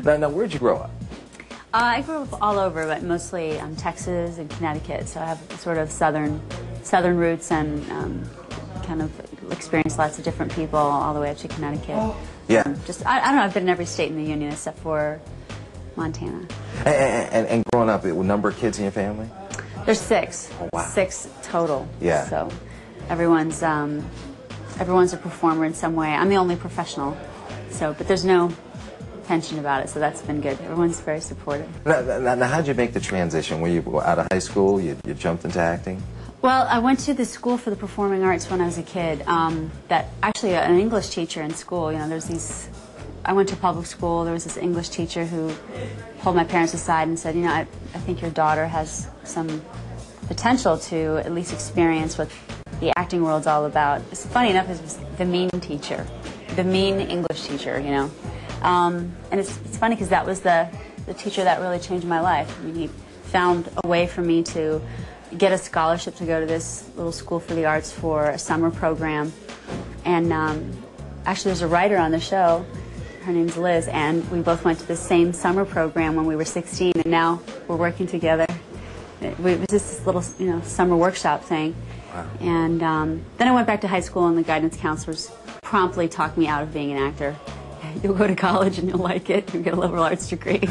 Now, where'd you grow up? I grew up all over, but mostly Texas and Connecticut. So I have sort of southern roots and kind of experienced lots of different people all the way up to Connecticut. Yeah. I don't know. I've been in every state in the union except for Montana. And growing up, what number of kids in your family? There's 6. Oh, wow. 6 total. Yeah. So everyone's a performer in some way. I'm the only professional. So, but there's no tension about it, so that's been good. Everyone's very supportive. Now how'd you make the transition? When you were out of high school, you jumped into acting? Well, I went to the School for the Performing Arts when I was a kid. That actually an English teacher in school. You know, there's these. I went to public school. There was this English teacher who pulled my parents aside and said, you know, I think your daughter has some potential to at least experience what the acting world's all about. It's funny enough, it was the mean teacher, the mean English teacher, you know. And it's funny because that was the teacher that really changed my life. I mean, he found a way for me to get a scholarship to go to this little school for the arts for a summer program. And actually there's a writer on the show, her name's Liz, and we both went to the same summer program when we were 16, and now we're working together. It was just this little, you know, summer workshop thing. Wow. And then I went back to high school, and the guidance counselors promptly talked me out of being an actor. You'll go to college and you'll like it. You'll get a liberal arts degree.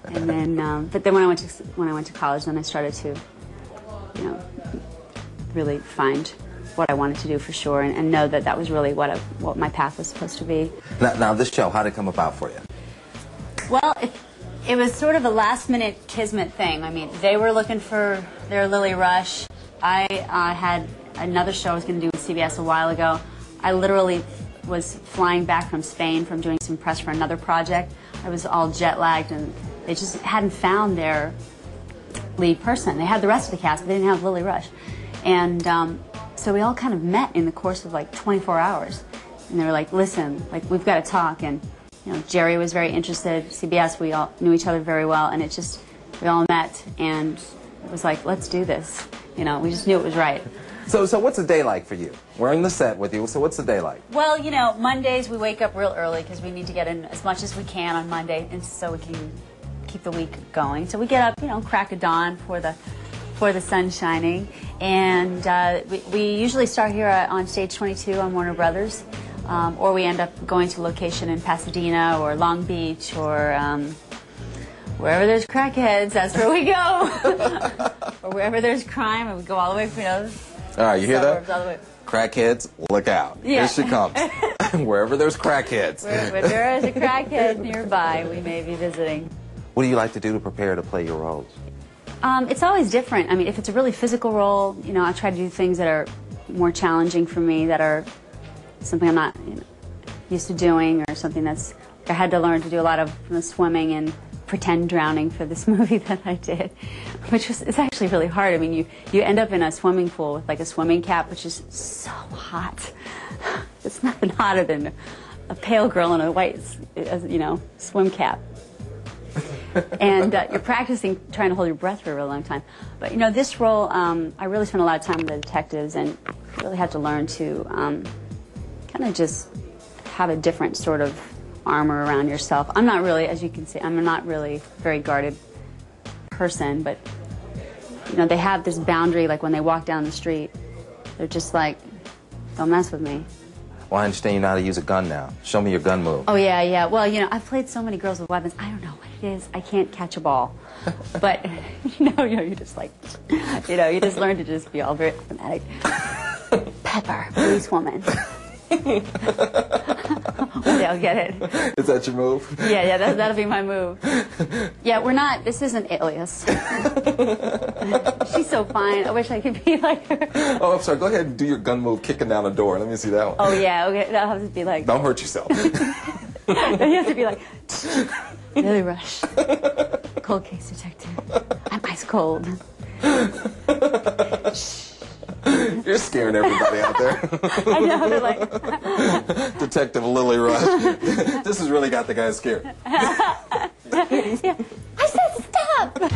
And then, but then when I went to college, then I started to, you know, really find what I wanted to do for sure, and know that that was really what my path was supposed to be. Now this show, how did it come about for you? Well, it was sort of a last-minute kismet thing. I mean, they were looking for their Lily Rush. I had another show I was going to do with CBS a while ago. I literally was flying back from Spain from doing some press for another project. I was all jet-lagged, and they just hadn't found their lead person. They had the rest of the cast, but they didn't have Lily Rush. And so we all kind of met in the course of like 24 hours. And they were like, listen, like, we've got to talk. And, you know, Jerry was very interested. CBS, we all knew each other very well. And it just, we all met, and it was like, let's do this. You know, we just knew it was right. So what's a day like for you? We're in the set with you, so what's the day like? Well, you know, Mondays we wake up real early because we need to get in as much as we can on Monday, and so we can keep the week going. So we get up, you know, crack of dawn for the sun shining, and we usually start here on Stage 22 on Warner Brothers, or we end up going to location in Pasadena or Long Beach or wherever there's crackheads, that's where we go. Or wherever there's crime, and we go all the way from, you know, all right, you hear that? all the way. Crackheads, look out. Yeah. Here she comes. Wherever there's crackheads. Wherever there is a crackhead nearby, we may be visiting. What do you like to do to prepare to play your roles? It's always different. I mean, if it's a really physical role, you know, I try to do things that are more challenging for me, that are something I'm not, you know, used to doing, or something that's, I had to learn to do a lot of swimming and pretend drowning for this movie that I did, which was, it's actually really hard. I mean, you end up in a swimming pool with like a swimming cap, which is so hot. It's nothing hotter than a pale girl in a white, you know, swim cap. And you're practicing trying to hold your breath for a real long time. But, you know, this role, I really spent a lot of time with the detectives, and really had to learn to kind of just have a different sort of armor around yourself. I'm not really, as you can see, I'm not really a very guarded person, but, you know, they have this boundary, like when they walk down the street, they're just like, don't mess with me. Well, I understand you know how to use a gun now. Show me your gun move. Oh, yeah, yeah. Well, you know, I've played so many girls with weapons. I don't know what it is. I can't catch a ball. But, you know, you just like, you know, you just learn to just be all very automatic. Pepper, policewoman. One day I'll get it. Is that your move? Yeah, that'll be my move. Yeah, we're not, this isn't Alias. She's so fine. I wish I could be like her. Oh, I'm sorry. Go ahead and do your gun move, kicking down a door. Let me see that one. Oh, yeah, okay. That'll have to be like... Don't hurt yourself. Then you have to be like, Lily Rush, cold case detective. I'm ice cold. You're scaring everybody out there. I know, they're like... Detective Lily Rush. This has really got the guy scared. Yeah. I said stop!